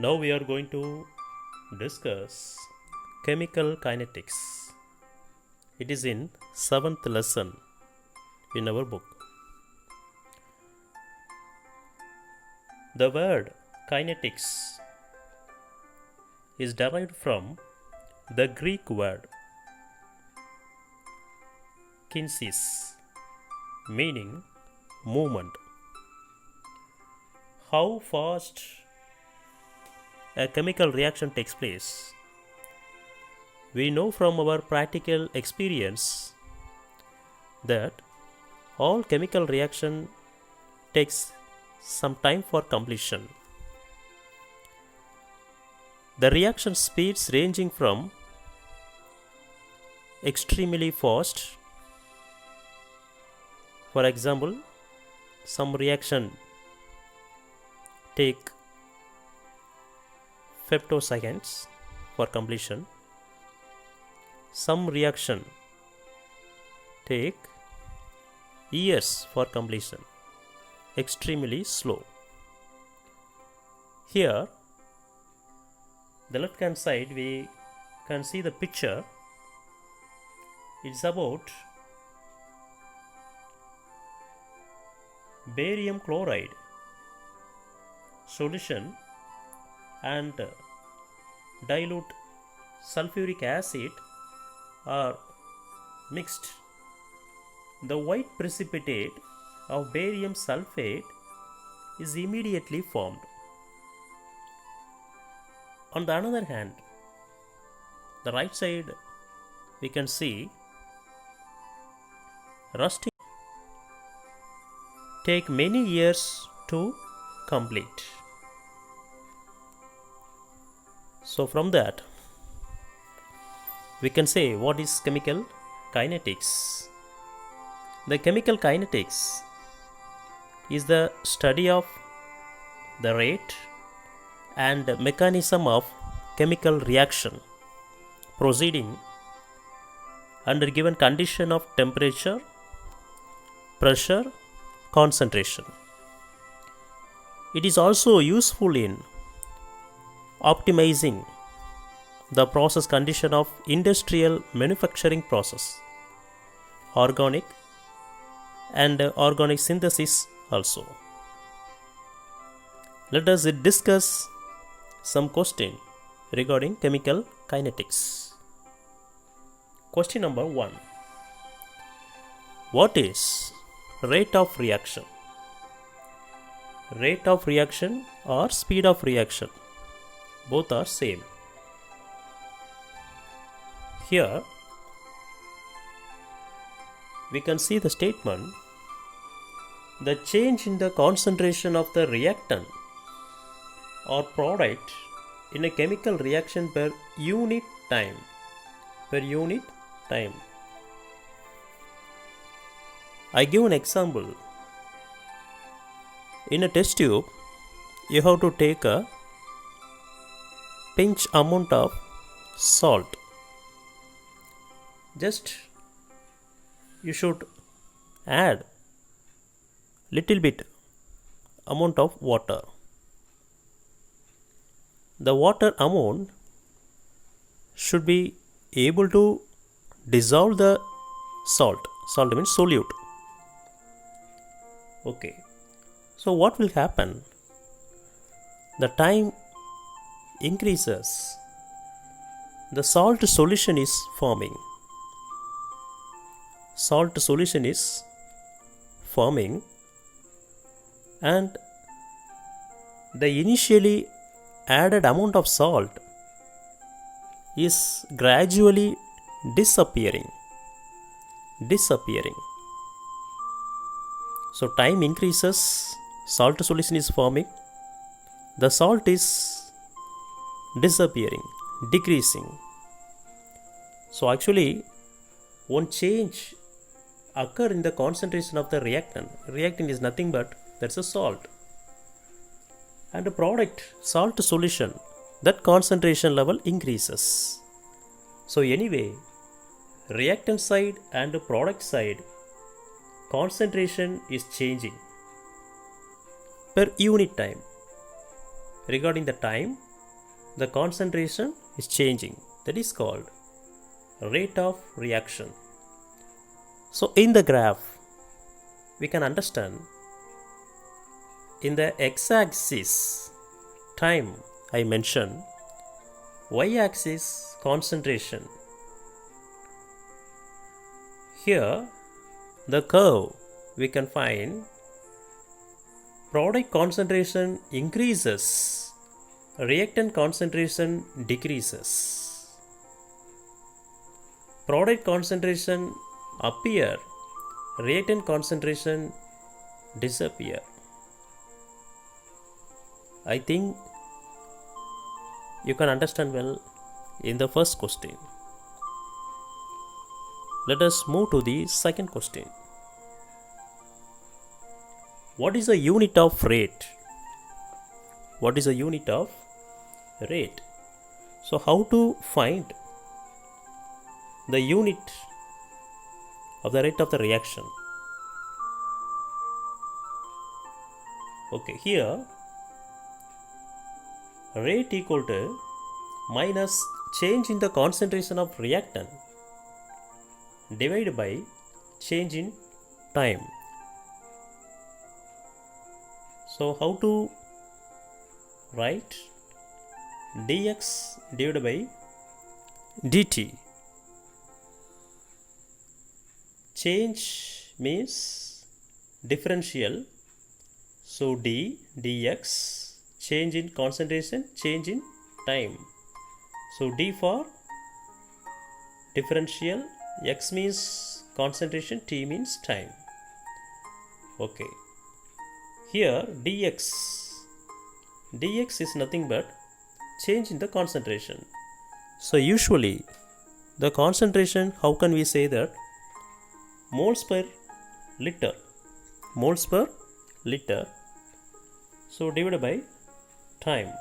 Now we are going to discuss chemical kinetics. It is in 7th lesson in our book. The word kinetics is derived from the Greek word kinesis, meaning movement. How fast a chemical reaction takes place? We know from our practical experience that all chemical reaction takes some time for completion. The reaction speeds ranging from extremely fast. For example, some reaction take femtoseconds for completion. Some reaction take years for completion, extremely slow. Here, the left hand side, we can see the picture. It's about barium chloride solution and dilute sulfuric acid are mixed. The white precipitate of barium sulfate is immediately formed. On the other hand, the right side, we can see rusting take many years to complete. So from that, we can say what is chemical kinetics. The chemical kinetics is the study of the rate and mechanism of chemical reaction proceeding under given condition of temperature, pressure, concentration. It is also useful in optimizing the process condition of industrial manufacturing process, organic and organic synthesis also. Let us discuss some question regarding chemical kinetics. Question number 1. What is rate of reaction? Rate of reaction or speed of reaction, both are same. Here we can see the statement: the change in the concentration of the reactant or product in a chemical reaction per unit time. I give an example. In a test tube, you have to take a pinch amount of salt. Just you should add little bit amount of water. The water amount should be able to dissolve the salt. Salt means solute. Okay. So what will happen? The time increases. The salt solution is forming. Salt solution is forming, and the initially added amount of salt is gradually disappearing. So time increases, salt solution is forming, the salt is disappearing, decreasing. So actually one change occur in the concentration of the reactant. Reactant is nothing but that's a salt. And the product, salt solution, that concentration level increases. So anyway, reactant side and the product side concentration is changing per unit time. Regarding the time, the concentration is changing. That is called rate of reaction. So in the graph, we can understand in the x-axis time I mentioned, y-axis concentration. Here the curve we can find product concentration increases, reactant concentration decreases. Product concentration appear, reactant concentration disappear. I think you can understand well in the first question. Let us move to the second question. What is the unit of rate? What is the unit of rate? So how to find the unit of the rate of the reaction? Okay, here rate equal to minus change in the concentration of reactant divided by change in time. So how to write? dx divided by dt. Change means differential. So d dx, change in concentration, change in time. So d for differential, x means concentration, t means time. Okay. Here dx is nothing but change in the concentration. So usually the concentration, how can we say that? Moles per liter. Moles per liter. So divided by time.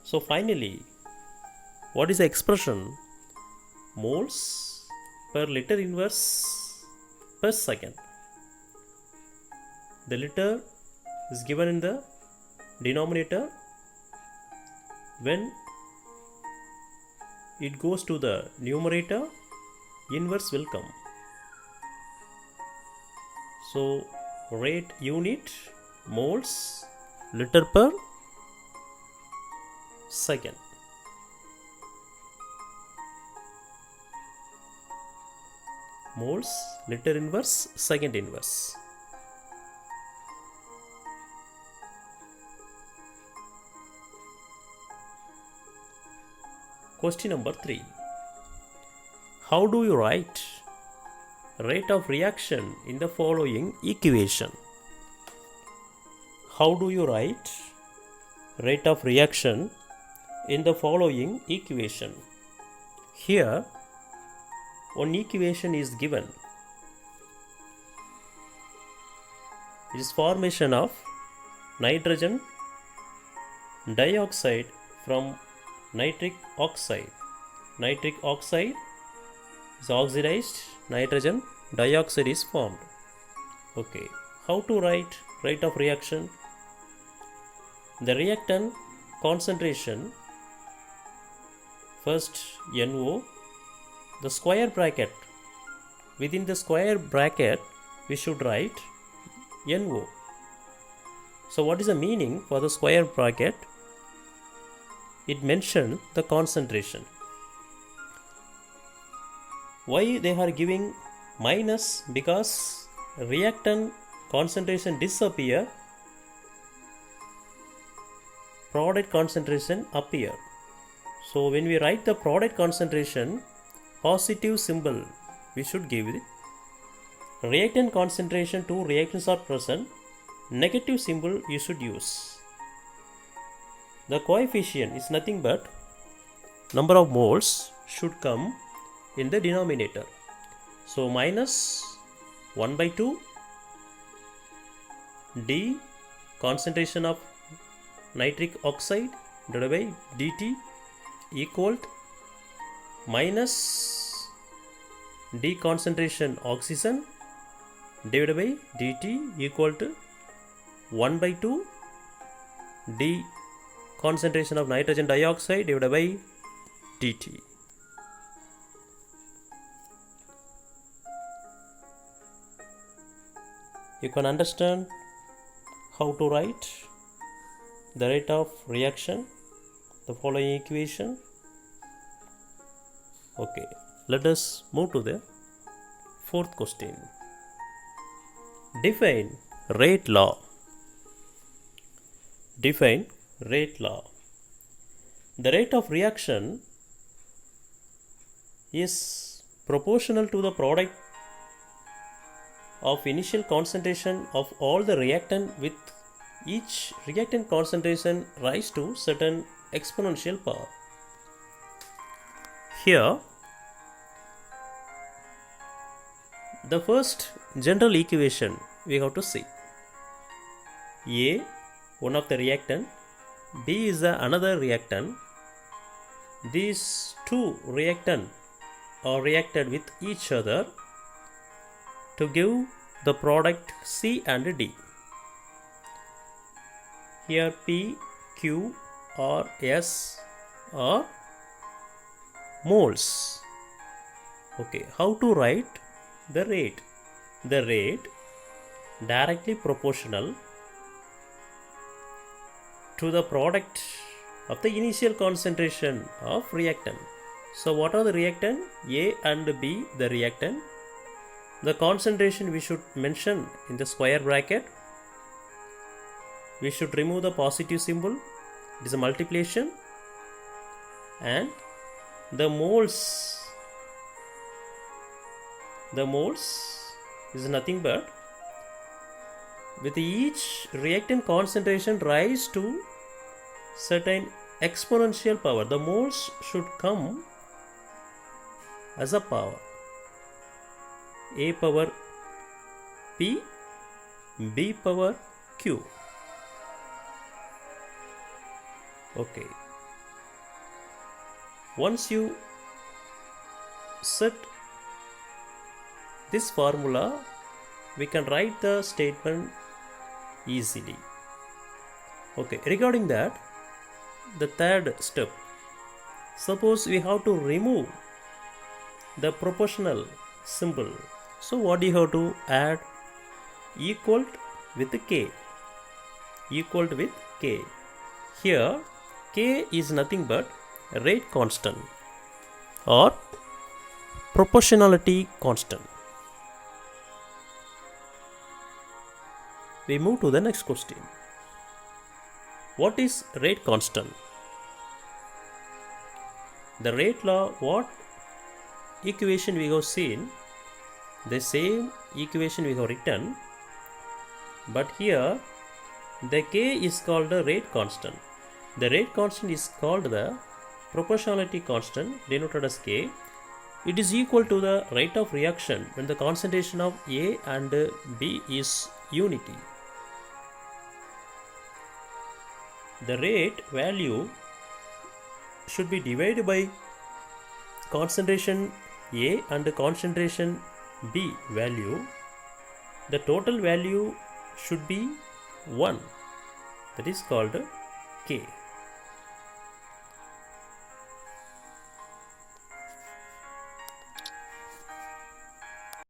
So finally, what is the expression? Moles per liter inverse per second. The liter is given in the denominator. When it goes to the numerator, inverse will come. So rate unit moles liter per second. Moles liter inverse second inverse. Question number 3. How do you write rate of reaction in the following equation? How do you write rate of reaction in the following equation? Here, one equation is given. It is formation of nitrogen dioxide from nitric oxide. Nitric oxide is oxidized, nitrogen dioxide is formed. Okay, how to write rate of reaction? The reactant concentration, first NO, the square bracket, within the square bracket we should write NO. So what is the meaning for the square bracket? It mentioned the concentration. Why they are giving minus? Because reactant concentration disappear, product concentration appear. So when we write the product concentration, positive symbol we should give it. Reactant concentration, two reactants are present, negative symbol you should use. The coefficient is nothing but number of moles should come in the denominator. So minus 1 by 2 d concentration of nitric oxide divided by dt equal to minus d concentration oxygen divided by dt equal to 1 by 2 d concentration of nitrogen dioxide divided by dt. You can understand how to write the rate of reaction, the following equation. Okay, let us move to the fourth question. Define rate law. Define rate law. The rate of reaction is proportional to the product of initial concentration of all the reactant, with each reactant concentration rise to certain exponential power. Here, the first general equation we have to see. A, one of the reactant, B is another reactant. These two reactants are reacted with each other to give the product C and D. Here P, Q or S are moles. Okay, how to write the rate? The rate directly proportional to the product of the initial concentration of reactant. So what are the reactant? A and B, the reactant. The concentration we should mention in the square bracket. We should remove the positive symbol. It is a multiplication. And the moles is nothing but, with each reactant concentration rise to certain exponential power. The moles should come as a power. A power P, B power Q. Okay. Once you set this formula, we can write the statement easily. Okay, regarding that, the third step. Suppose we have to remove the proportional symbol. So what do you have to add? Equal with K. Equal with K. Here K is nothing but rate constant or proportionality constant. We move to the next question. What is rate constant? The rate law, what equation we have seen, the same equation we have written, but here the K is called the rate constant. The rate constant is called the proportionality constant, denoted as K. It is equal to the rate of reaction when the concentration of A and B is unity. The rate value should be divided by concentration A and concentration B value. The total value should be 1. That is called K.